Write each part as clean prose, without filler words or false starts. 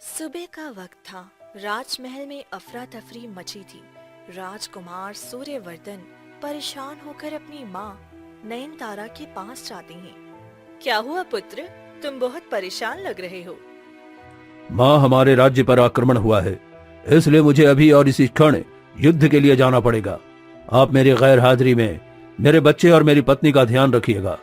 सुबह का वक्त था। राजमहल में अफरा तफरी मची थी। राजकुमार सूर्यवर्धन परेशान होकर अपनी माँ नयनतारा के पास जाते हैं। क्या हुआ पुत्र, तुम बहुत परेशान लग रहे हो। माँ, हमारे राज्य पर आक्रमण हुआ है, इसलिए मुझे अभी और इसी क्षण युद्ध के लिए जाना पड़ेगा। आप मेरी गैर हाजिरी में मेरे बच्चे और मेरी पत्नी का ध्यान रखिएगा।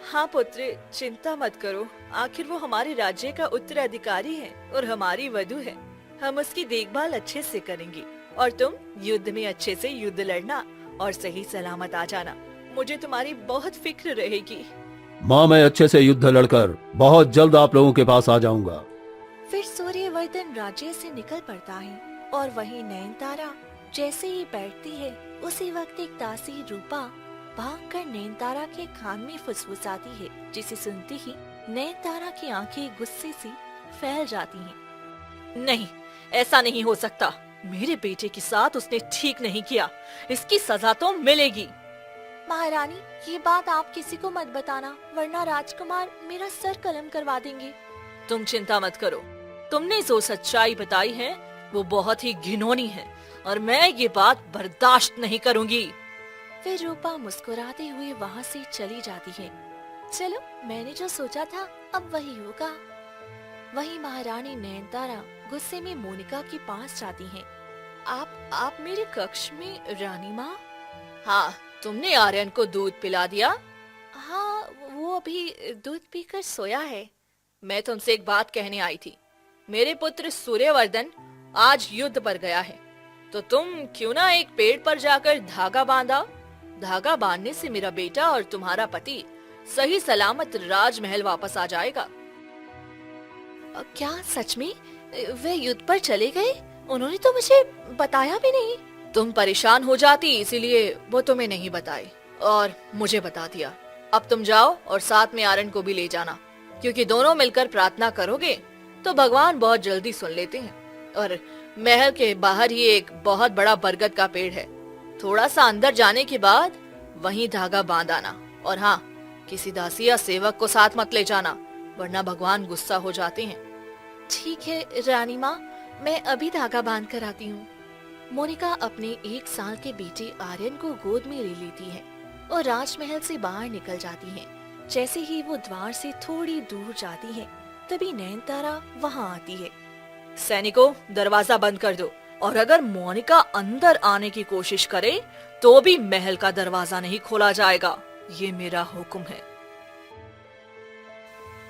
हाँ पुत्र, चिंता मत करो। आखिर वो हमारे राज्य का उत्तराधिकारी है और हमारी वधू है। हम उसकी देखभाल अच्छे से करेंगे और तुम युद्ध में अच्छे से युद्ध लड़ना और सही सलामत आ जाना। मुझे तुम्हारी बहुत फिक्र रहेगी। माँ, मैं अच्छे से युद्ध लड़कर बहुत जल्द आप लोगों के पास आ जाऊंगा। फिर सूर्यवर्धन राज्य से निकल पड़ता है और वहीं नयनतारा जैसे ही बैठती है उसी वक्त एक दासी रूपा भागकर नयनतारा के कान में फुसफुसाती है, जिसे सुनते ही नयनतारा की आंखें गुस्से से फैल जाती हैं। नहीं, ऐसा नहीं हो सकता। मेरे बेटे के साथ उसने ठीक नहीं किया। इसकी सजा तो मिलेगी। महारानी, ये बात आप किसी को मत बताना, वरना राजकुमार मेरा सर कलम करवा देंगे। तुम चिंता मत करो। तुमने जो सच्चाई बताई है वो बहुत ही घिनौनी है और मैं ये बात बर्दाश्त नहीं करूंगी। फिर रूपा मुस्कुराते हुए वहाँ से चली जाती है। चलो, मैंने जो सोचा था अब वही होगा। वहीं महारानी नयनतारा गुस्से में मोनिका के पास जाती हैं। आप मेरे कक्ष में रानी माँ? हाँ, तुमने आर्यन को दूध पिला दिया? हाँ, वो अभी दूध पीकर सोया है। मैं तुमसे एक बात कहने आई थी। मेरे पुत्र सूर्यवर्धन आज युद्ध पर गया है, तो तुम क्यों ना एक पेड़ पर जाकर धागा बांधा। धागा बांधने से मेरा बेटा और तुम्हारा पति सही सलामत राजमहल वापस आ जाएगा। क्या सच में वे युद्ध पर चले गए? उन्होंने तो मुझे बताया भी नहीं। तुम परेशान हो जाती, इसीलिए वो तुम्हें नहीं बताए और मुझे बता दिया। अब तुम जाओ और साथ में आर्यन को भी ले जाना, क्योंकि दोनों मिलकर प्रार्थना करोगे तो भगवान बहुत जल्दी सुन लेते हैं। और महल के बाहर ही एक बहुत बड़ा बरगद का पेड़ है। थोड़ा सा अंदर जाने के बाद वहीं धागा बांध आना। और हाँ, किसी दासी या सेवक को साथ मत ले जाना, वरना भगवान गुस्सा हो जाते हैं। ठीक है रानी माँ, मैं अभी धागा बांध कर आती हूँ। मोनिका अपने 1 साल के बेटे आर्यन को गोद में ले लेती है और राजमहल से बाहर निकल जाती है। जैसे ही वो द्वार से थोड़ी दूर जाती है, तभी नयनतारा वहाँ आती है। सैनिकों, दरवाजा बंद कर दो, और अगर मोनिका अंदर आने की कोशिश करे तो भी महल का दरवाजा नहीं खोला जाएगा। ये मेरा हुक्म है।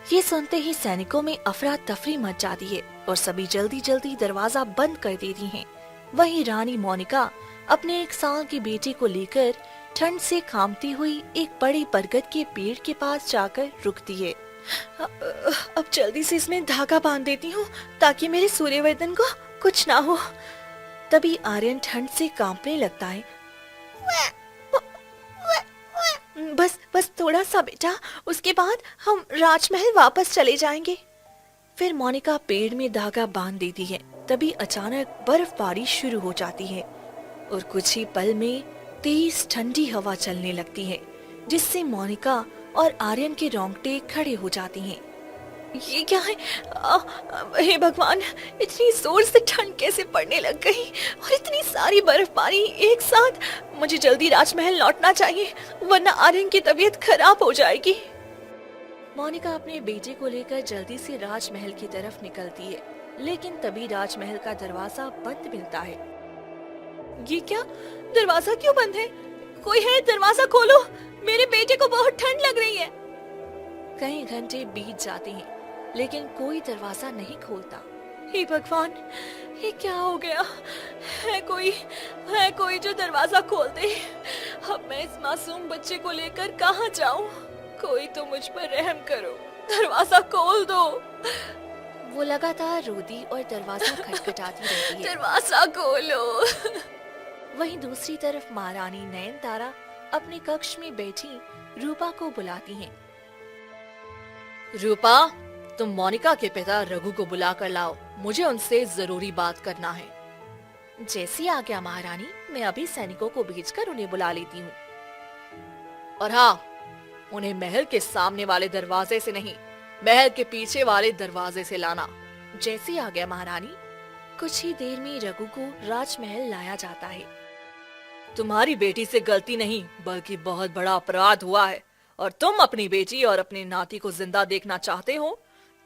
ये सुनते ही सैनिकों में अफरा तफरी मच जाती है और सभी जल्दी जल्दी दरवाजा बंद कर देती हैं। वहीं रानी मोनिका अपने 1 साल के बेटे को लेकर ठंड से कांपती हुई एक बड़े बरगद के पेड़ के पास जाकर रुकती है। अब जल्दी से इसमें धागा बांध देती हूँ ताकि मेरे सूर्यवर्धन को कुछ ना हो। तभी आर्यन ठंड से कांपने लगता है। बस थोड़ा सा बेटा, उसके बाद हम राजमहल वापस चले जाएंगे। फिर मोनिका पेड़ में धागा बांध देती है। तभी अचानक बर्फबारी शुरू हो जाती है और कुछ ही पल में तेज ठंडी हवा चलने लगती है, जिससे मोनिका और आर्यन के रोंगटे खड़े हो जाती हैं। ये क्या है? हे भगवान, इतनी जोर से ठंड कैसे पड़ने लग गई और इतनी सारी बर्फबारी एक साथ। मुझे जल्दी राजमहल लौटना चाहिए, वरना आर्यन की तबीयत खराब हो जाएगी। मोनिका अपने बेटे को लेकर जल्दी से राजमहल की तरफ निकलती है, लेकिन तभी राजमहल का दरवाजा बंद मिलता है। ये क्या? दरवाजा क्यों बंद है? कोई है? दरवाजा खोलो, मेरे बेटे को बहुत ठंड लग रही है। कई घंटे बीत जाते हैं, लेकिन कोई दरवाजा नहीं खोलता। हे भगवान, ये क्या हो गया? है कोई जो दरवाजा खोल दे। अब मैं इस मासूम बच्चे को लेकर कहाँ जाऊँ? कोई तो मुझ पर रहम करो, दरवाजा खोल दो। वो लगातार रोती और दरवाजा खटखटाती रहती है। दरवाजा खोलो। वहीं दूसरी तरफ महारानी नयनतारा अपने कक्ष में बैठी रूपा को बुलाती हैं। रूपा, तुम मोनिका के पिता रघु को बुला कर लाओ, मुझे उनसे जरूरी बात करना है। जैसी आज्ञा महारानी, मैं अभी सैनिकों को भेजकर उन्हें बुला लेती हूँ। और हाँ, उन्हें महल के सामने वाले दरवाजे से नहीं, महल के पीछे वाले दरवाजे से लाना। जैसे आ गया महारानी। कुछ ही देर में रघु को राजमहल लाया जाता है। तुम्हारी बेटी से गलती नहीं बल्कि बहुत बड़ा अपराध हुआ है, और तुम अपनी बेटी और अपने नाती को जिंदा देखना चाहते हो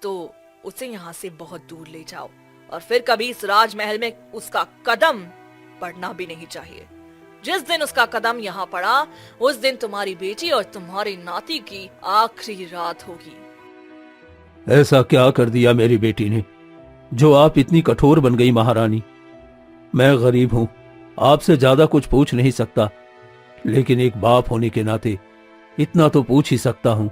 तो उसे यहाँ से बहुत दूर ले जाओ, और फिर कभी इस राजमहल में उसका कदम पड़ना भी नहीं चाहिए। जिस दिन उसका कदम यहाँ पड़ा उस दिन तुम्हारी बेटी और तुम्हारी नाती की आखिरी रात होगी। ऐसा क्या कर दिया मेरी बेटी ने जो आप इतनी कठोर बन गई महारानी? मैं गरीब हूं, आपसे ज्यादा कुछ पूछ नहीं सकता, लेकिन एक बाप होने के नाते इतना तो पूछ ही सकता हूं।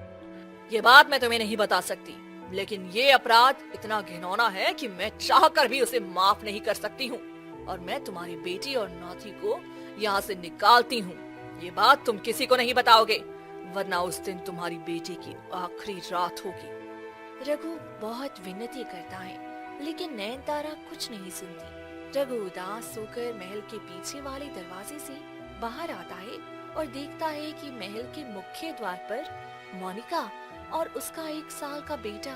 ये बात मैं तुम्हें नहीं बता सकती, लेकिन ये अपराध इतना घिनौना है कि मैं चाहकर भी उसे माफ नहीं कर सकती हूँ, और मैं तुम्हारी बेटी और नाती को यहाँ से निकालती हूँ। ये बात तुम किसी को नहीं बताओगे, वरना उस दिन तुम्हारी बेटी की आखिरी रात होगी। रघु बहुत विनती करता है, लेकिन नयनतारा कुछ नहीं सुनती। रघु उदास होकर महल के पीछे वाले दरवाजे से बाहर आता है और देखता है कि महल के मुख्य द्वार पर मोनिका और उसका 1 साल का बेटा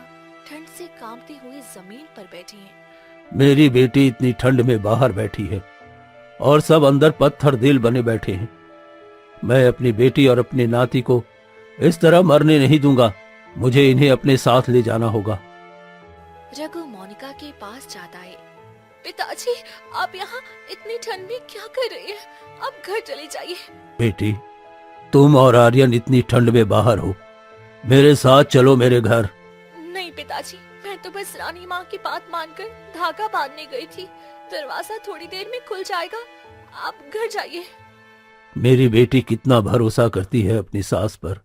ठंड से कांपते हुए जमीन पर बैठी हैं। मेरी बेटी इतनी ठंड में बाहर बैठी है और सब अंदर पत्थर दिल बने बैठे हैं। मैं अपनी बेटी और अपने नाती को इस तरह मरने नहीं दूंगा। मुझे इन्हें अपने साथ ले जाना होगा। रघु मोनिका के पास जाता है। पिताजी, आप यहाँ इतनी ठंड में क्या कर रहे हैं? आप घर चले जाइए। बेटी, तुम और आर्यन इतनी ठंड में बाहर हो, मेरे साथ चलो मेरे घर। नहीं पिताजी, मैं तो बस रानी माँ की बात मानकर धागा बांधने गई थी। दरवाजा थोड़ी देर में खुल जाएगा, आप घर जाइए। मेरी बेटी कितना भरोसा करती है अपनी सास पर,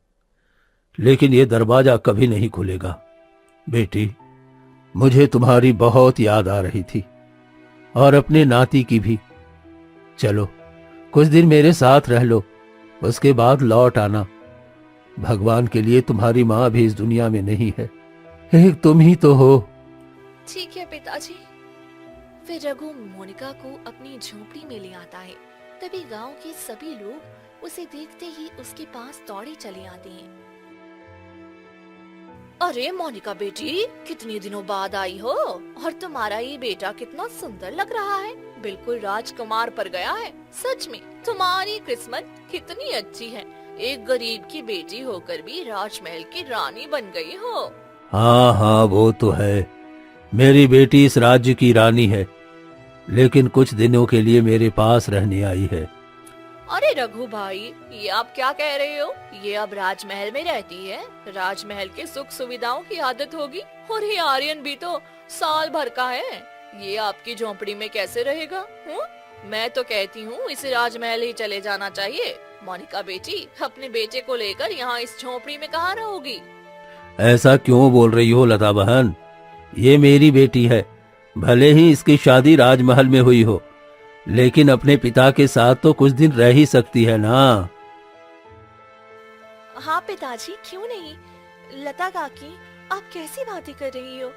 लेकिन ये दरवाजा कभी नहीं खुलेगा। बेटी, मुझे तुम्हारी बहुत याद आ रही थी और अपने नाती की भी। चलो कुछ दिन मेरे साथ रह लो, उसके बाद लौट आना। भगवान के लिए तुम्हारी माँ भी इस दुनिया में नहीं है, एक तुम ही तो हो। ठीक है पिताजी। फिर रघु मोनिका को अपनी झोपड़ी में ले आता है। तभी गांव के सभी लोग उसे देखते ही उसके पास दौड़े चले आते हैं। अरे मोनिका बेटी, कितने दिनों बाद आई हो, और तुम्हारा ये बेटा कितना सुंदर लग रहा है, बिल्कुल राजकुमार पर गया है। सच में तुम्हारी किस्मत कितनी अच्छी है, एक गरीब की बेटी होकर भी राजमहल की रानी बन गई हो। हाँ हाँ, वो तो है। मेरी बेटी इस राज्य की रानी है, लेकिन कुछ दिनों के लिए मेरे पास रहने आई है। अरे रघु भाई, ये आप क्या कह रहे हो? ये अब राजमहल में रहती है, राजमहल के सुख सुविधाओं की आदत होगी। और ये आर्यन भी तो साल भर का है, ये आपकी झोंपड़ी में कैसे रहेगा? मैं तो कहती हूँ इसे राजमहल ही चले जाना चाहिए। मोनिका बेटी, अपने बेटे को लेकर यहाँ इस झोंपड़ी में कहाँ रहोगी? ऐसा क्यों बोल रही हो लता बहन? ये मेरी बेटी है, भले ही इसकी शादी राजमहल में हुई हो, लेकिन अपने पिता के साथ तो कुछ दिन रह ही सकती है ना। हाँ पिताजी, क्यों नहीं। लता काकी, आप कैसी बातें कर रही हो?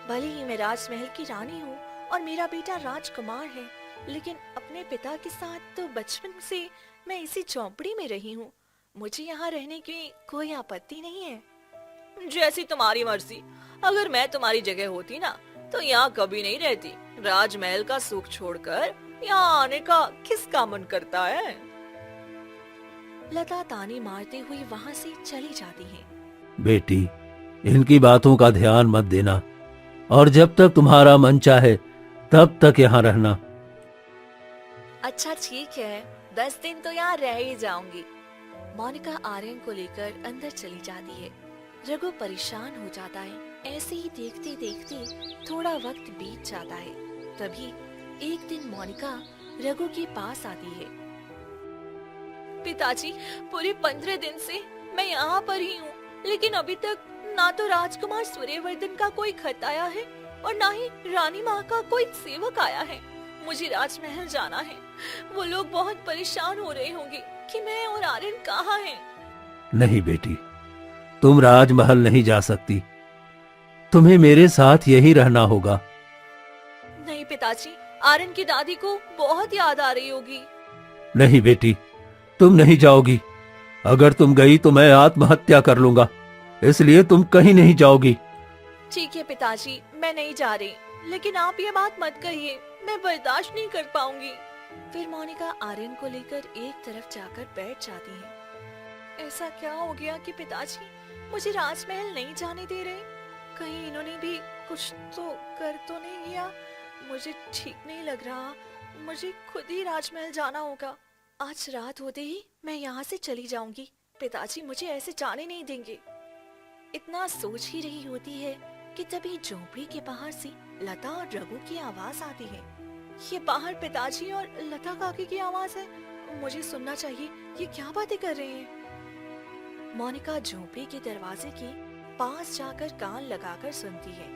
भले ही मैं राजमहल की रानी हूँ और मेरा बेटा राजकुमार है, लेकिन अपने पिता के साथ तो बचपन से मैं इसी झोंपड़ी में रही हूँ। मुझे यहाँ रहने की कोई आपत्ति नहीं है। जैसी तुम्हारी मर्जी। अगर मैं तुम्हारी जगह होती ना तो यहाँ कभी नहीं रहती। राजमहल का सुख छोड़कर यहाँ आने का किसका मन करता है? लता ताने मारते हुए वहाँ से चली जाती है। बेटी, इनकी बातों का ध्यान मत देना, और जब तक तुम्हारा मन चाहे तब तक यहाँ रहना। अच्छा ठीक है, 10 दिन तो यहाँ रह ही जाऊंगी। मोनिका आर्यन को लेकर अंदर चली जाती है। रघु परेशान हो जाता है। ऐसे ही देखते देखते थोड़ा वक्त बीत जाता है। तभी एक दिन मोनिका रघु के पास आती है। पिताजी, पूरे 15 दिन से मैं यहाँ पर ही हूँ, लेकिन अभी तक ना तो राजकुमार सूर्यवर्धन का कोई खत आया है और ना ही रानी माँ का कोई सेवक आया है। मुझे राजमहल जाना है। वो लोग बहुत परेशान हो रहे होंगे कि मैं और आर्यन कहाँ हैं। नहीं बेटी, तुम राजमहल नहीं जा सकती, तुम्हें मेरे साथ यही रहना होगा। नहीं पिताजी, आर्यन की दादी को बहुत याद आ रही होगी। नहीं बेटी, तुम नहीं जाओगी। अगर तुम गई तो मैं आत्महत्या कर लूंगा, इसलिए तुम कहीं नहीं जाओगी। ठीक है पिताजी, मैं नहीं जा रही। लेकिन आप ये बात मत कहिए, मैं बर्दाश्त नहीं कर पाऊंगी। फिर मोनिका आर्यन को लेकर एक तरफ जाकर बैठ जाती है। ऐसा क्या हो गया कि पिताजी मुझे राजमहल नहीं जाने दे रहे? कहीं इन्होंने भी कुछ तो कर तो नहीं किया? मुझे ठीक नहीं लग रहा। मुझे खुद ही राजमहल जाना होगा। आज रात होते ही मैं यहाँ से चली जाऊंगी। पिताजी मुझे ऐसे जाने नहीं देंगे। इतना सोच ही रही होती है कि तभी झोपड़ी के बाहर से लता और रघु की आवाज आती है। ये बाहर पिताजी और लता काकी की आवाज है। मुझे सुनना चाहिए, ये क्या बातें कर रहे हैं। मोनिका झोपड़ी के दरवाजे के पास जाकर कान लगाकर सुनती है।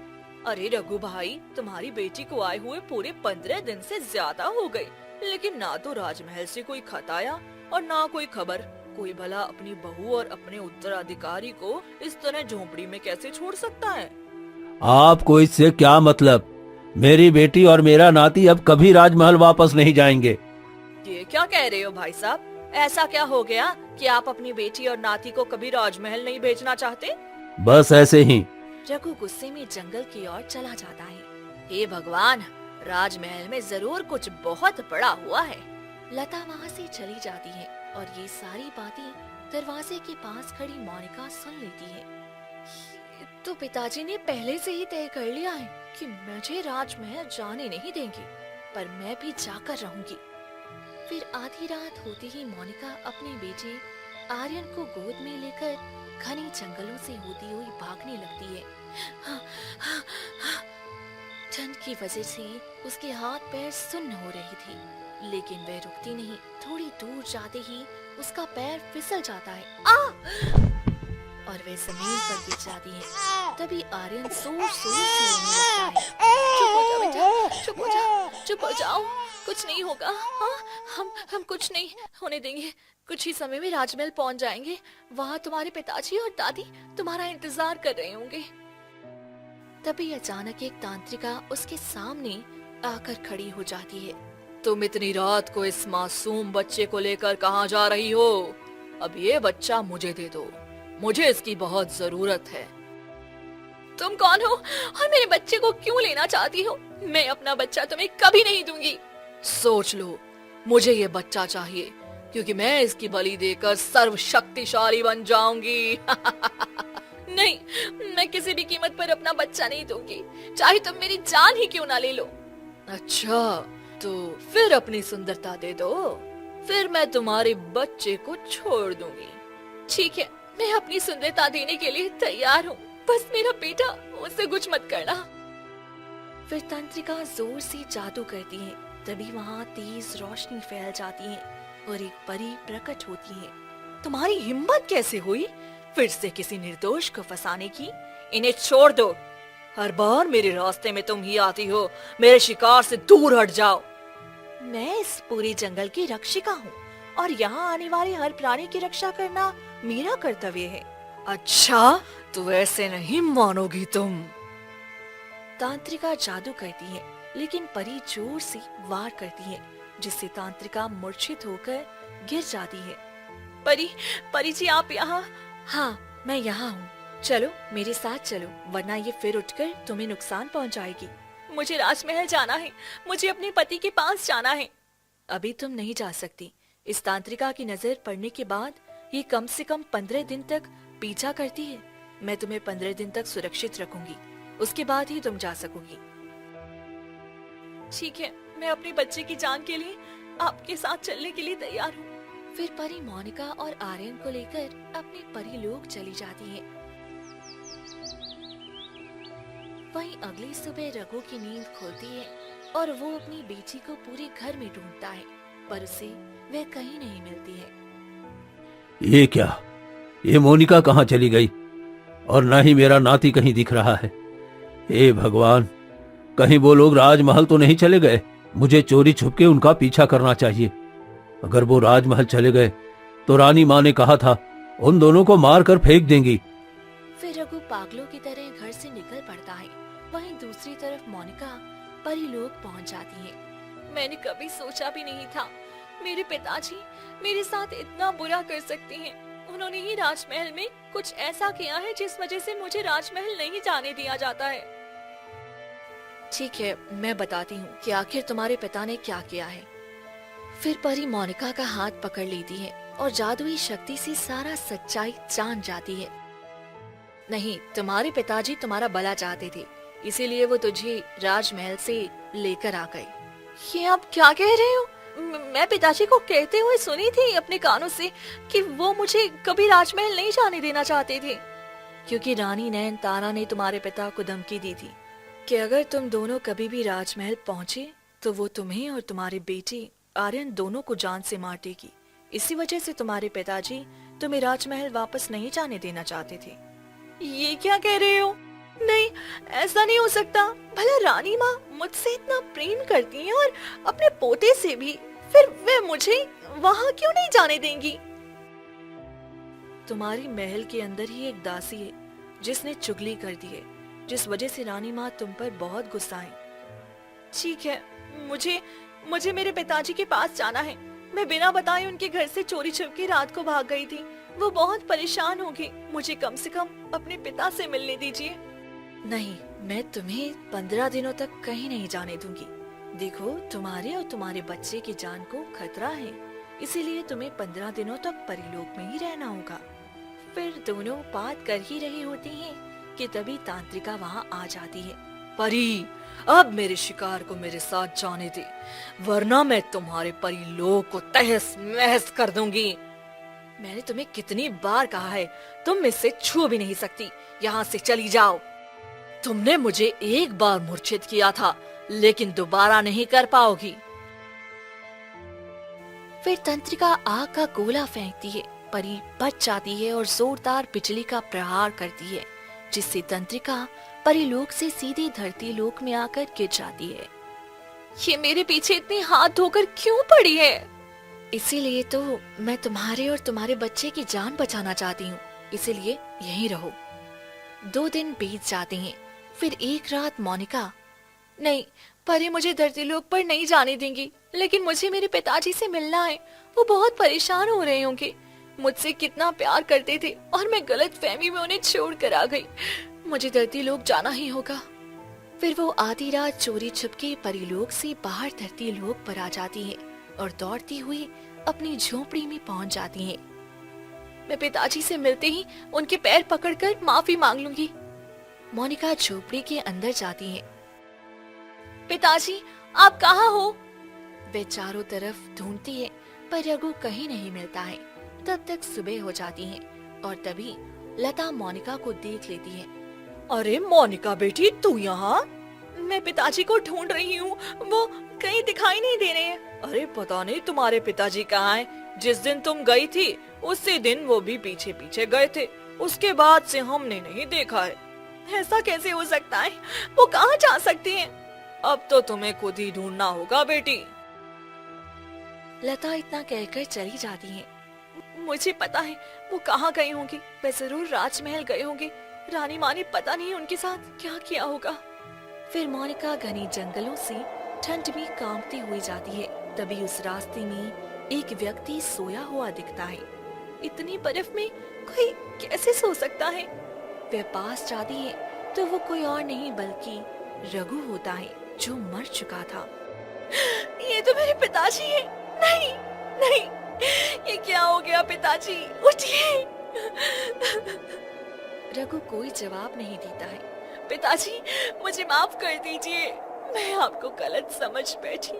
अरे रघु भाई, तुम्हारी बेटी को आए हुए पूरे 15 दिन से ज्यादा हो गए, लेकिन ना तो राजमहल से कोई खत आया और ना कोई खबर। कोई भला अपनी बहू और अपने उत्तराधिकारी को इस तरह झोपड़ी में कैसे छोड़ सकता है? आपको इससे क्या मतलब? मेरी बेटी और मेरा नाती अब कभी राजमहल वापस नहीं जाएंगे। ये क्या कह रहे हो भाई साहब? ऐसा क्या हो गया कि आप अपनी बेटी और नाती को कभी राजमहल नहीं भेजना चाहते? बस ऐसे ही। रघु गुस्से में जंगल की ओर चला जाता है। हे भगवान, राजमहल में जरूर कुछ बहुत बड़ा हुआ है। लता वहाँ से चली जाती है और ये सारी बातें दरवाजे के पास खड़ी मोनिका सुन लेती है। तो पिताजी ने पहले से ही तय कर लिया है कि मुझे राजमहल जाने नहीं देंगे, पर मैं भी जाकर रहूंगी। फिर आधी रात होते ही मोनिका अपने बेटे आर्यन को गोद में लेकर घने जंगलों से होती हुई भागने लगती है। ठंड की वजह से उसके हाथ पैर सुन्न हो रही थी, लेकिन वह रुकती नहीं। थोड़ी दूर जाते ही उसका पैर फिसल जाता है और वह जमीन पर गिर जाती है। तभी आर्यन जोर से रोने लगता है। चुप हो जाओ बेटा, चुप हो जाओ, चुप हो जाओ, कुछ नहीं होगा। हाँ, हम कुछ नहीं होने देंगे। कुछ ही समय में राजमहल पहुंच जाएंगे। वहाँ तुम्हारे पिताजी और दादी तुम्हारा इंतजार कर रहे होंगे। तभी अचानक एक तांत्रिका उसके सामने आकर खड़ी हो जाती है। तुम इतनी रात को इस मासूम बच्चे को लेकर कहाँ जा रही हो? अब ये बच्चा मुझे दे दो, मुझे इसकी बहुत जरूरत है। तुम कौन हो और मेरे बच्चे को क्यों लेना चाहती हो? मैं अपना बच्चा तुम्हें कभी नहीं दूंगी। सोच लो, मुझे ये बच्चा चाहिए क्योंकि मैं इसकी बलि देकर सर्वशक्तिशाली बन जाऊंगी। नहीं, मैं किसी भी कीमत पर अपना बच्चा नहीं दूंगी, चाहे तुम मेरी जान ही क्यों ना ले लो। अच्छा, तो फिर अपनी सुंदरता दे दो, फिर मैं तुम्हारे बच्चे को छोड़ दूंगी। ठीक है, मैं अपनी सुंदरता देने के लिए तैयार हूँ, बस मेरा बेटा, मुझसे कुछ मत करना। फिर तांत्रिका जोर से जादू करती है। तभी वहाँ तेज रोशनी फैल जाती है और एक परी प्रकट होती है। तुम्हारी हिम्मत कैसे हुई फिर से किसी निर्दोष को फंसाने की? इन्हें छोड़ दो। हर बार मेरे रास्ते में तुम ही आती हो। मेरे शिकार से दूर हट जाओ। मैं इस पूरे जंगल की रक्षिका हूँ और यहाँ आने वाले हर प्राणी की रक्षा करना मेरा कर्तव्य है। अच्छा, तो ऐसे नहीं मानोगी तुम। तांत्रिका जादू करती है, लेकिन परी जोर से वार करती है, जिससे तांत्रिका मूर्छित होकर गिर जाती है। परी जी, आप यहाँ? हाँ, मैं यहाँ हूँ। चलो मेरे साथ चलो, वरना ये फिर उठकर तुम्हें नुकसान पहुँचाएगी। मुझे राजमहल जाना है, मुझे अपने पति के पास जाना है। अभी तुम नहीं जा सकती। इस तांत्रिका की नजर पड़ने के बाद ये कम से कम 15 दिन तक पीछा करती है। मैं तुम्हें 15 दिन तक सुरक्षित रखूंगी, उसके बाद ही तुम जा सकोगी। ठीक है, मैं अपने बच्चे की जान के लिए आपके साथ चलने के लिए तैयार हूँ। फिर परी मोनिका और आर्यन को लेकर अपने परी लोग चली जाती है। वहीं अगली सुबह रघु की नींद खुलती है और वो अपनी बेटी को पूरे घर में ढूंढता है, पर उसे वह कहीं नहीं मिलती है। ये क्या? ये मोनिका कहाँ चली गई? और न ही मेरा नाती कहीं दिख रहा है। हे भगवान, कहीं वो लोग राजमहल तो नहीं चले गए? मुझे चोरी छुपके उनका पीछा करना चाहिए। अगर वो राजमहल चले गए तो रानी माँ ने कहा था उन दोनों को मार कर फेंक देंगी। फिर रघु पागलों की तरह घर से निकल पड़ता है। वहीं दूसरी तरफ मोनिका परी लोग पहुंच जाती है। मैंने कभी सोचा भी नहीं था मेरे पिताजी मेरे साथ इतना बुरा कर सकते हैं। उन्होंने ही राजमहल में कुछ ऐसा किया है जिस वजह से मुझे राजमहल नहीं जाने दिया जाता है। ठीक है, मैं बताती हूँ कि आखिर तुम्हारे पिता ने क्या किया है। फिर परी मोनिका का हाथ पकड़ लेती है और जादुई शक्ति से सारा सच्चाई जान जाती है। नहीं, तुम्हारे पिताजी तुम्हारा भला चाहते थे, इसीलिए वो तुझे राजमहल से लेकर आ गए। ये आप क्या कह रहे हो? मैं पिताजी को कहते हुए सुनी थी अपने कानों से कि वो मुझे कभी राजमहल नहीं जाने देना चाहते थे, क्योंकि रानी नयनतारा ने तुम्हारे पिता को धमकी दी थी कि अगर तुम दोनों कभी भी राजमहल पहुंचे तो वो तुम्हें और तुम्हारे बेटे आर्यन दोनों को जान से मार देगी। इसी वजह से तुम्हारे पिताजी तुम्हें राजमहल वापस नहीं जाने देना चाहते थे। ये क्या कह रहे हो? नहीं, ऐसा नहीं हो सकता। भला रानी माँ मुझसे इतना प्रेम करती हैं और अपने पोते से भी, फिर वे मुझे वहाँ क्यों नहीं जाने देंगी? तुम्हारी महल के अंदर ही एक दासी है जिसने चुगली कर दी है, जिस वजह से रानी माँ तुम पर बहुत गुस्सा है। ठीक है, मुझे मेरे पिताजी के पास जाना है। मैं बिना बताए उनके घर से चोरी छुपके रात को भाग गई थी। वो बहुत परेशान होंगे, मुझे कम से कम अपने पिता से मिलने दीजिए। नहीं, मैं तुम्हें 15 दिनों तक कहीं नहीं जाने दूंगी। देखो, तुम्हारे और तुम्हारे बच्चे की जान को खतरा है, इसीलिए तुम्हें 15 दिनों तक परिलोक में ही रहना होगा। फिर दोनों बात कर ही रही होती हैं कि तभी तांत्रिका वहाँ आ जाती है। परी, अब मेरे शिकार को मेरे साथ जाने दे, वरना मैं तुम्हारे परिलोक को तहस नहस कर दूंगी। मैंने तुम्हें कितनी बार कहा है, तुम इससे छू भी नहीं सकती। यहाँ से चली जाओ। तुमने मुझे एक बार मूर्छित किया था, लेकिन दोबारा नहीं कर पाओगी। फिर तंत्रिका आग का गोला फेंकती है। परी बच जाती है और जोरदार बिजली का प्रहार करती है, जिससे तंत्रिका परिलोक से सीधे धरती लोक में आकर गिर जाती है। ये मेरे पीछे इतनी हाथ धोकर क्यों पड़ी है? इसीलिए तो मैं तुम्हारे और तुम्हारे बच्चे की जान बचाना चाहती हूँ, इसीलिए यहीं रहो। 2 दिन बीत जाते हैं। फिर एक रात मोनिका, नहीं परी, मुझे धरतीलोक पर नहीं जाने देंगी, लेकिन मुझे मेरे पिताजी से मिलना है। वो बहुत परेशान हो रहे होंगे, मुझसे कितना प्यार करते थे और मैं गलत फहमी में उन्हें छोड़ कर आ गई। मुझे धरतीलोक जाना ही होगा। फिर वो आधी रात चोरी छुपके परिलोक से बाहर धरतीलोक पर आ जाती है और दौड़ती हुई अपनी झोपड़ी में पहुंच जाती है। मैं पिताजी से मिलते ही उनके पैर पकड़कर माफी मांग लूंगी। मोनिका झोपड़ी के अंदर जाती है। पिताजी, आप कहाँ हो? वे चारों तरफ ढूंढती है, पर रघु कहीं नहीं मिलता है। तब तक सुबह हो जाती है और तभी लता मोनिका को देख लेती है। अरे मोनिका बेटी, तू यहाँ? मैं पिताजी को ढूंढ रही हूँ, वो कहीं दिखाई नहीं दे रहे हैं। अरे पता नहीं तुम्हारे पिताजी कहाँ हैं। जिस दिन तुम गई थी उसी दिन वो भी पीछे पीछे गए थे, उसके बाद से हमने नहीं देखा है। ऐसा कैसे हो सकता है? वो कहाँ जा सकते हैं? अब तो तुम्हें खुद ही ढूंढना होगा बेटी। लता इतना कहकर चली जाती है। मुझे पता है वो कहाँ गए होंगे, वे जरूर राजमहल गए होंगे। रानी माँ ने पता नहीं उनके साथ क्या किया होगा। फिर मोनिका घने जंगलों से ठंड में कांपती हुई जाती है। तभी उस रास्ते में एक व्यक्ति सोया हुआ दिखता है। इतनी बर्फ में कोई कैसे सो सकता है? वह पास जाती है तो वो कोई और नहीं बल्कि रघु होता है, जो मर चुका था। ये तो मेरे पिताजी हैं। नहीं नहीं, ये क्या हो गया? पिताजी उठिए। रघु कोई जवाब नहीं देता है। पिताजी, मुझे माफ कर दीजिए, मैं आपको गलत समझ बैठी।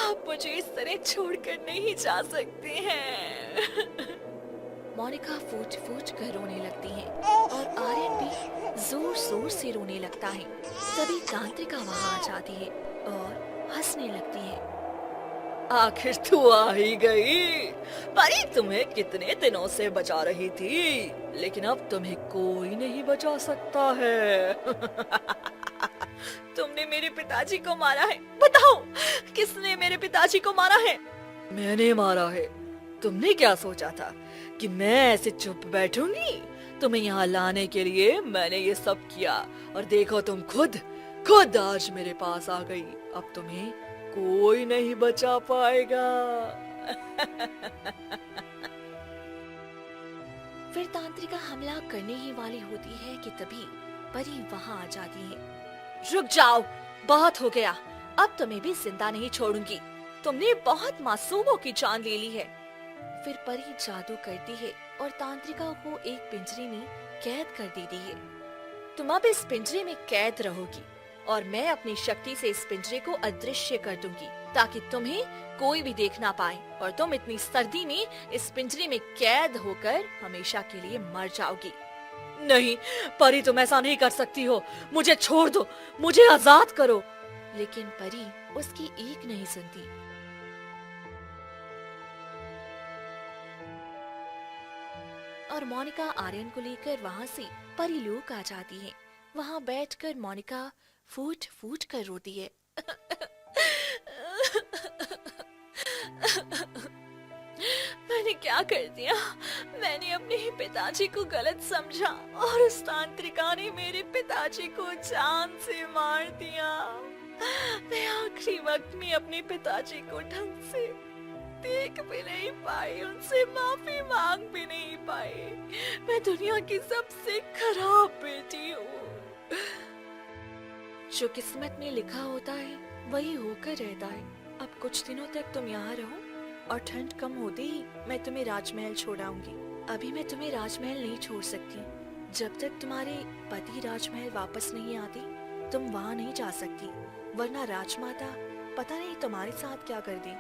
आप मुझे इस तरह छोड़कर नहीं जा सकते हैं। मोनिका फूट फूट कर रोने लगती है और आर्यन भी जोर जोर से रोने लगता है। तभी तांत्रिका वहाँ आ जाती है और हंसने लगती है। आखिर तू आ ही गई। परी तुम्हें कितने दिनों से बचा रही थी, लेकिन अब तुम्हें कोई नहीं बचा सकता है। तुमने मेरे पिताजी को मारा है। बताओ, किसने मेरे पिताजी को मारा है? मैंने मारा है। तुमने क्या सोचा था कि मैं ऐसे चुप बैठूंगी? तुम्हें यहाँ लाने के लिए मैंने ये सब किया, और देखो तुम खुद आज मेरे पास आ गई। अब तुम्हें कोई नहीं बचा पाएगा। फिर तांत्रिका हमला करने ही वाली होती है कि तभी परी वहाँ आ जाती है। रुक जाओ, बहुत हो गया, अब तुम्हें भी जिंदा नहीं छोड़ूंगी। तुमने बहुत मासूमों की जान ले ली है। फिर परी जादू करती है और तांत्रिका को एक पिंजरे में कैद कर देती है। तुम अब इस पिंजरे में कैद रहोगी और मैं अपनी शक्ति से इस पिंजरे को अदृश्य कर दूंगी ताकि तुम्हें कोई भी देख ना पाए और तुम इतनी सर्दी में इस पिंजरे में कैद होकर हमेशा के लिए मर जाओगी। नहीं परी, तुम ऐसा नहीं कर सकती हो। मुझे छोड़ दो, मुझे आजाद करो। लेकिन परी उसकी एक नहीं सुनती। और मोनिका आर्यन को लेकर वहाँ से परीलोक आ जाती है। वहाँ बैठकर मोनिका फूट फूट कर रोती है। मैंने क्या कर दिया? मैंने अपने ही पिताजी को गलत समझा और उस तांत्रिका ने मेरे पिताजी को जान से मार दिया। मैं आखिरी वक्त में अपने पिताजी को ढंग से देख भी नहीं पाई, उनसे माफी मांग भी नहीं पाई। मैं दुनिया की सबसे खराब बेटी हूँ। जो किस्मत में लिखा होता है वही होकर रहता है। अब कुछ दिनों तक तुम यहाँ रहो और ठंड कम होते ही मैं तुम्हें राजमहल छोड़ाऊंगी। अभी मैं तुम्हें राजमहल नहीं छोड़ सकती। जब तक तुम्हारे पति राजमहल वापस नहीं आती तुम वहाँ नहीं जा सकती, वरना राजमाता पता नहीं तुम्हारे साथ क्या कर दे।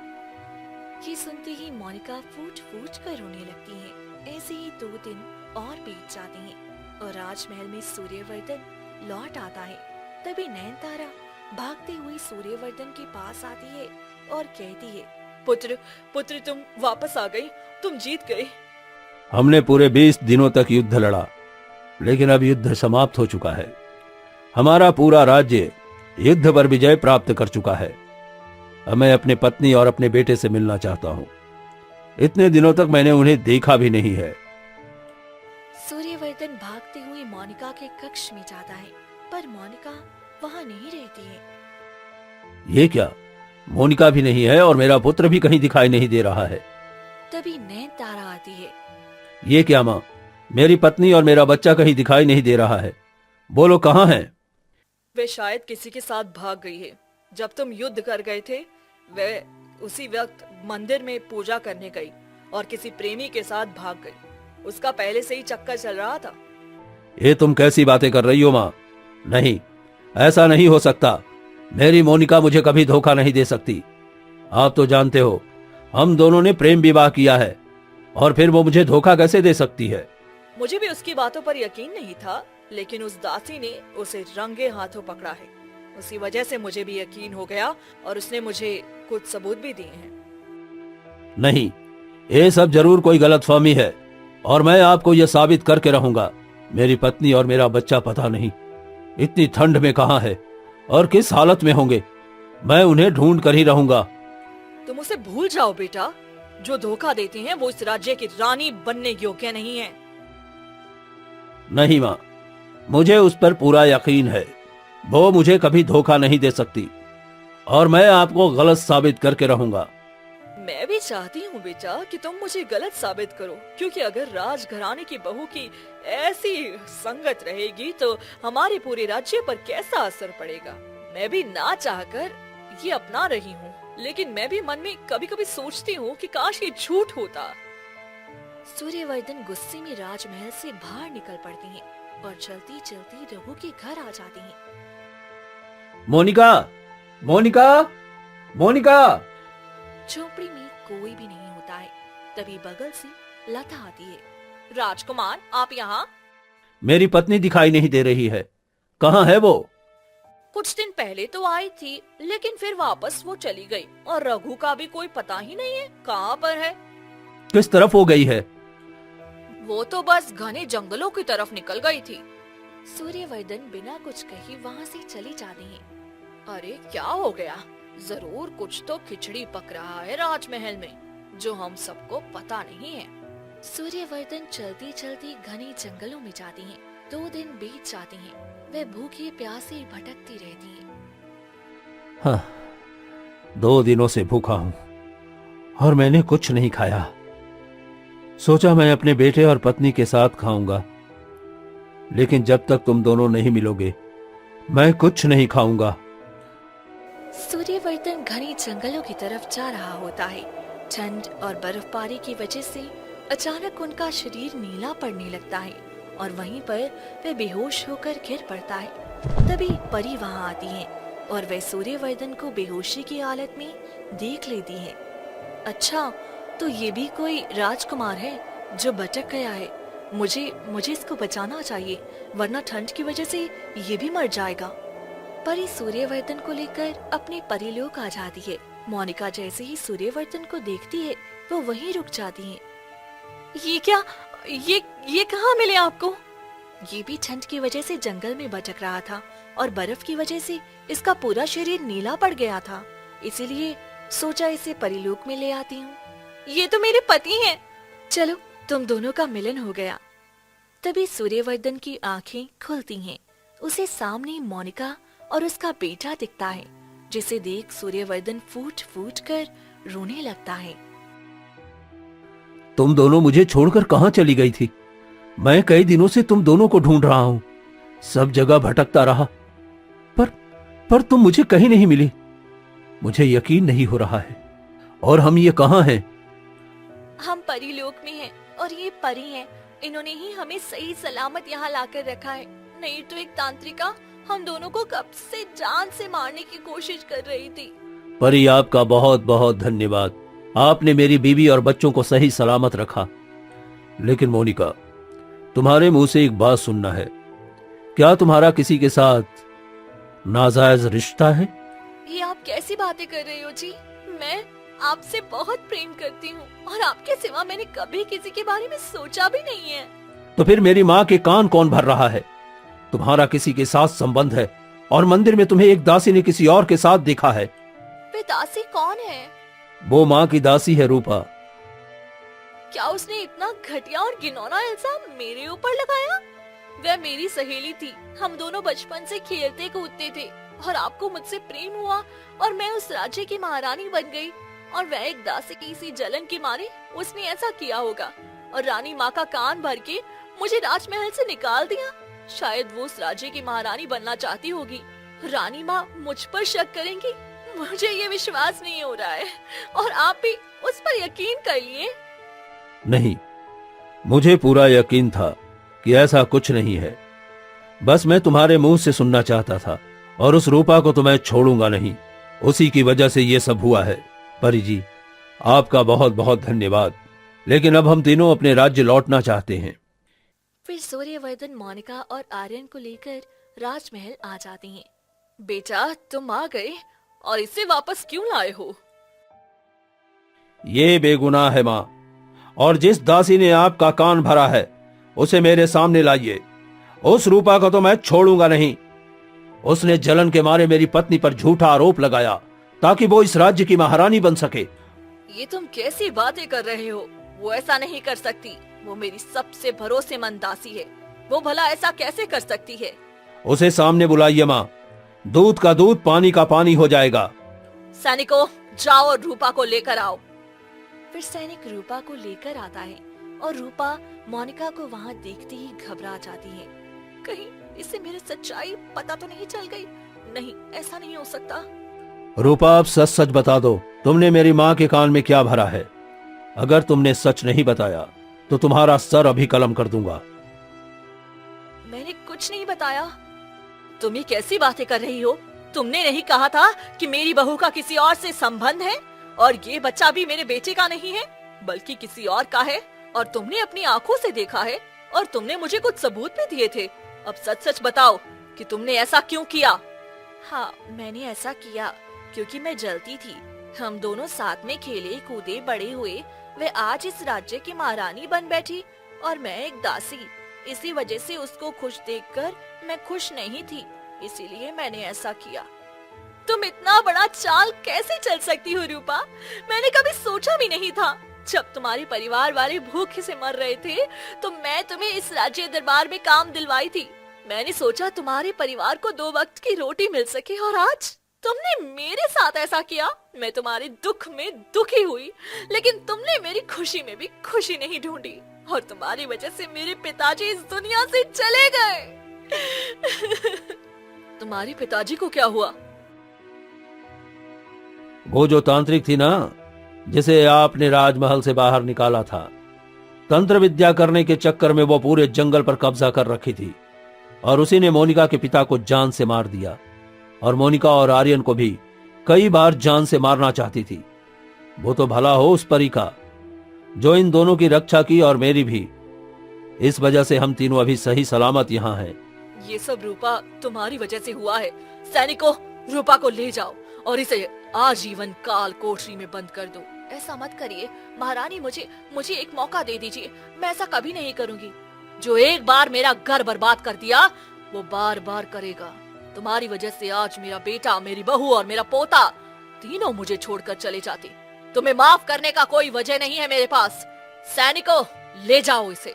ये सुनते ही मोनिका फूट फूट कर रोने लगती है। ऐसे ही 2 दिन और बीत जाते हैं और राजमहल में सूर्यवर्धन लौट आता है। तभी नयनतारा भागते हुए सूर्यवर्धन के पास आती है और कहती है, पुत्र तुम वापस आ गई, तुम जीत गए। हमने पूरे 20 दिनों तक युद्ध लड़ा, लेकिन अब युद्ध समाप्त हो चुका है। हमारा पूरा राज्य युद्ध पर विजय प्राप्त कर चुका है। अब मैं अपने पत्नी और अपने बेटे से मिलना चाहता हूँ। इतने दिनों तक मैंने उन्हें देखा भी नहीं है। सूर्यवर्धन भागते हुए मोनिका के कक्ष में जाता है, पर मोनिका वहाँ नहीं रहती है। ये क्या, मोनिका भी नहीं है और मेरा पुत्र भी कहीं दिखाई नहीं दे रहा है। तभी नयनतारा आती है। ये क्या माँ, मेरी पत्नी और मेरा बच्चा कहीं दिखाई नहीं दे रहा है। बोलो कहाँ है? वे शायद किसी के साथ भाग गई है। जब तुम युद्ध कर गए थे वे उसी वक्त मंदिर में पूजा करने गई और किसी प्रेमी के साथ भाग गई। उसका पहले से ही चक्कर चल रहा था। ये तुम कैसी बातें कर रही हो माँ? नहीं, ऐसा नहीं हो सकता। मेरी मोनिका मुझे कभी धोखा नहीं दे सकती। आप तो जानते हो हम दोनों ने प्रेम विवाह किया है और फिर वो मुझे धोखा कैसे दे सकती है? मुझे भी उसकी बातों पर यकीन नहीं था, लेकिन उस दासी ने उसे रंगे हाथों पकड़ा है। उसी वजह से मुझे भी यकीन हो गया और उसने मुझे कुछ सबूत भी दिए हैं। नहीं, ये सब जरूर कोई गलतफहमी है और मैं आपको यह साबित करके रहूंगा। मेरी पत्नी और मेरा बच्चा पता नहीं इतनी ठंड में कहाँ है और किस हालत में होंगे। मैं उन्हें ढूंढ कर ही रहूंगा। तुम उसे भूल जाओ बेटा। जो धोखा देते हैं वो इस राज्य की रानी बनने योग्य नहीं है। नहीं माँ, मुझे उस पर पूरा यकीन है। वो मुझे कभी धोखा नहीं दे सकती और मैं आपको गलत साबित करके रहूंगा। मैं भी चाहती हूँ बेटा कि तुम मुझे गलत साबित करो, क्योंकि अगर राजघराने की बहू की ऐसी संगत रहेगी तो हमारे पूरे राज्य पर कैसा असर पड़ेगा। मैं भी ना चाहकर ये अपना रही हूँ, लेकिन मैं भी मन में कभी कभी सोचती हूँ कि काश ये झूठ होता। सूर्यवर्धन गुस्से में राजमहल से बाहर निकल पड़ती हैं और चलती चलती रघु के घर आ जाती हैं। मोनिका, मोनिका, मोनिका। झोपड़ी में कोई भी नहीं होता है। तभी बगल से लता आती है। राजकुमार, आप यहाँ? मेरी पत्नी दिखाई नहीं दे रही है, कहाँ है वो? कुछ दिन पहले तो आई थी, लेकिन फिर वापस वो चली गई और रघु का भी कोई पता ही नहीं है कहाँ पर है। किस तरफ हो गई है? वो तो बस घने जंगलों की तरफ निकल गई थी। सूर्यवर्धन बिना कुछ कही वहाँ से चली जाती है। अरे क्या हो गया? जरूर कुछ तो खिचड़ी पक रहा है राजमहल में, जो हम सबको पता नहीं है। सूर्यवर्धन चलती चलती घने जंगलों में जाती हैं। 2 दिन बीत जाते हैं। वे भूखे प्यासे भटकती रहती हैं। हाँ, 2 दिनों से भूखा हूँ और मैंने कुछ नहीं खाया। सोचा मैं अपने बेटे और पत्नी के साथ खाऊंगा, लेकिन जब तक तुम दोनों नहीं मिलोगे मैं कुछ नहीं खाऊंगा। सूर्यवर्धन घने जंगलों की तरफ जा रहा होता है। ठंड और बर्फबारी की वजह से अचानक उनका शरीर नीला पड़ने लगता है और वहीं पर वह बेहोश होकर गिर पड़ता है। तभी परी वहां आती है और वह सूर्यवर्धन को बेहोशी की हालत में देख लेती है। अच्छा, तो ये भी कोई राजकुमार है जो भटक गया है। मुझे मुझे इसको बचाना चाहिए, वरना ठंड की वजह से ये भी मर जाएगा। परी सूर्यवर्धन को लेकर अपने परीलोक आ जाती है। मोनिका जैसे ही सूर्यवर्धन को देखती है वो वहीं रुक जाती है। ये क्या, ये कहाँ मिले आपको? ये भी ठंड की वजह से जंगल में भटक रहा था और बर्फ की वजह से इसका पूरा शरीर नीला पड़ गया था, इसीलिए सोचा इसे परीलोक में ले आती हूँ। ये तो मेरे पति हैं। चलो, तुम दोनों का मिलन हो गया। तभी सूर्यवर्धन की आंखें खुलती हैं। उसे सामने मोनिका और उसका बेटा दिखता है, जिसे देख सूर्यवर्धन फूट फूट कर रोने लगता है। तुम दोनों मुझे छोड़कर कहां चली गई थी? मैं कई दिनों से तुम दोनों को ढूंढ रहा हूं, सब जगह भटकता रहा, पर तुम मुझे कहीं नहीं मिली। मुझे यकीन नहीं हो रहा है। और हम ये कहां हैं? हम परीलोक में हैं और ये परी हैं। इन्होंने ही हमें सही सलामत यहाँ लाकर रखा है। नहीं तो एक तांत्रिका हम दोनों को कब से जान से मारने की कोशिश कर रही थी। परी, आपका बहुत बहुत धन्यवाद। आपने मेरी बीवी और बच्चों को सही सलामत रखा। लेकिन मोनिका, तुम्हारे मुंह से एक बात सुनना है। क्या तुम्हारा किसी के साथ नाजायज रिश्ता है? ये आप कैसी बातें कर रहे हो जी? मैं आपसे बहुत प्रेम करती हूँ और आपके सिवा मैंने कभी किसी के बारे में सोचा भी नहीं है। तो फिर मेरी माँ के कान कौन भर रहा है? तुम्हारा किसी के साथ संबंध है और मंदिर में तुम्हें एक दासी ने किसी और के साथ देखा है। वे दासी कौन है? वो माँ की दासी है, रूपा। क्या उसने इतना घटिया और घिनौना इल्जाम मेरे ऊपर लगाया? वह मेरी सहेली थी। हम दोनों बचपन से खेलते कूदते थे और आपको मुझसे प्रेम हुआ और मैं उस राज्य की महारानी बन गई। और वह एक दासी की इसी जलन के मारे उसने ऐसा किया होगा और रानी माँ का कान भर के मुझे राजमहल से निकाल दिया। शायद वो उस राज्य की महारानी बनना चाहती होगी। रानी माँ मुझ पर शक करेंगी, मुझे ये विश्वास नहीं हो रहा है। और आप भी उस पर यकीन कर लिए? नहीं, मुझे पूरा यकीन था कि ऐसा कुछ नहीं है। बस मैं तुम्हारे मुंह से सुनना चाहता था और उस रूपा को तो मैं छोड़ूंगा नहीं। उसी की वजह से ये सब हुआ है। परी जी, आपका बहुत बहुत धन्यवाद। लेकिन अब हम तीनों अपने राज्य लौटना चाहते हैं। फिर सूर्यवर्धन मोनिका और आर्यन को लेकर राजमहल आ जाते हैं। बेटा, तुम आ गए और इसे वापस क्यों लाए हो? ये बेगुनाह है माँ, और जिस दासी ने आपका कान भरा है उसे मेरे सामने लाइए। उस रूपा को तो मैं छोड़ूंगा नहीं। उसने जलन के मारे मेरी पत्नी पर झूठा आरोप लगाया ताकि वो इस राज्य की महारानी बन सके। ये तुम कैसी बातें कर रहे हो? वो ऐसा नहीं कर सकती। वो मेरी सबसे भरोसेमंद दासी है। वो भला ऐसा कैसे कर सकती है? उसे सामने बुलाइए माँ। दूध का दूध, पानी का पानी हो जाएगा। सैनिकों, जाओ और रूपा को लेकर आओ। फिर सैनिक रूपा को लेकर आता है और रूपा मोनिका को वहाँ देखते ही घबरा जाती है। कहीं इसे मेरी सच्चाई पता तो नहीं चल गई? नहीं, ऐसा नहीं हो सकता। रूपा, आप सच सच बता दो, तुमने मेरी माँ के कान में क्या भरा है? अगर तुमने सच नहीं बताया तो तुम्हारा सर अभी कलम कर दूंगा। मैंने कुछ नहीं बताया। तुम ये कैसी बातें कर रही हो? तुमने नहीं कहा था कि मेरी बहू का किसी और से संबंध है और ये बच्चा भी मेरे बेटे का नहीं है बल्कि किसी और का है, और तुमने अपनी आंखों से देखा है और तुमने मुझे कुछ सबूत भी दिए थे। अब सच सच बताओ कि तुमने ऐसा क्यों किया? हाँ, मैंने ऐसा किया क्योंकि मैं जलती थी। हम दोनों साथ में खेले कूदे बड़े हुए। वे आज इस राज्य की महारानी बन बैठी और मैं एक दासी। इसी वजह से उसको खुश देखकर मैं खुश नहीं थी, इसीलिए मैंने ऐसा किया। तुम इतना बड़ा चाल कैसे चल सकती हो रूपा? मैंने कभी सोचा भी नहीं था। जब तुम्हारे परिवार वाले भूखे से मर रहे थे तो मैं तुम्हें इस राज्य दरबार में काम दिलवाई थी। मैंने सोचा तुम्हारे परिवार को 2 वक्त की रोटी मिल सके, और आज तुमने मेरे साथ ऐसा किया। मैं तुम्हारे दुख में दुखी हुई, लेकिन तुमने मेरी खुशी में भी खुशी नहीं ढूंढी और तुम्हारी वजह से मेरे पिताजी इस दुनिया से चले गए। तुम्हारे पिताजी को क्या हुआ? वो जो तांत्रिक थी ना, जिसे आपने राजमहल से बाहर निकाला था, तंत्र विद्या करने के चक्कर में वो पूरे जंगल पर कब्जा कर रखी थी और उसी ने मोनिका के पिता को जान से मार दिया और मोनिका और आर्यन को भी कई बार जान से मारना चाहती थी। वो तो भला हो उस परी का जो इन दोनों की रक्षा की और मेरी भी। इस वजह से हम तीनों अभी सही सलामत यहाँ हैं। ये सब रूपा तुम्हारी वजह से हुआ है। सैनिकों, रूपा को ले जाओ और इसे आजीवन काल कोठरी में बंद कर दो। ऐसा मत करिए महारानी, मुझे एक मौका दे दीजिए। मैं ऐसा कभी नहीं करूंगी। जो एक बार मेरा घर बर्बाद कर दिया वो बार बार करेगा। तुम्हारी वजह से आज मेरा बेटा, मेरी बहू और मेरा पोता तीनों मुझे छोड़कर चले जाते। तुम्हें माफ करने का कोई वजह नहीं है मेरे पास। सैनिकों, ले जाओ इसे।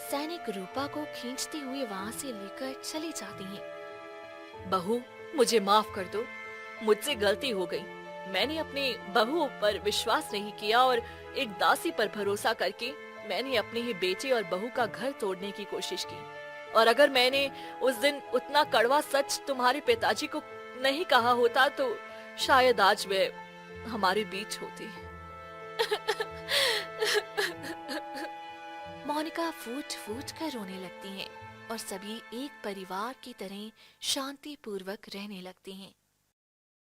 सैनिक रूपा को खींचते हुए वहां से लेकर चले जाते हैं। बहू, मुझे माफ कर दो, मुझसे गलती हो गई। मैंने अपनी बहू पर विश्वास नहीं किया और एक दासी पर भरोसा करके मैंने अपने ही बेटे और बहू का घर तोड़ने की कोशिश की। और अगर मैंने उस दिन उतना कड़वा सच तुम्हारे पिताजी को नहीं कहा होता तो शायद आज वे हमारे बीच होती। मोनिका फूट फूट कर रोने लगती हैं और सभी एक परिवार की तरह शांति पूर्वक रहने लगते हैं।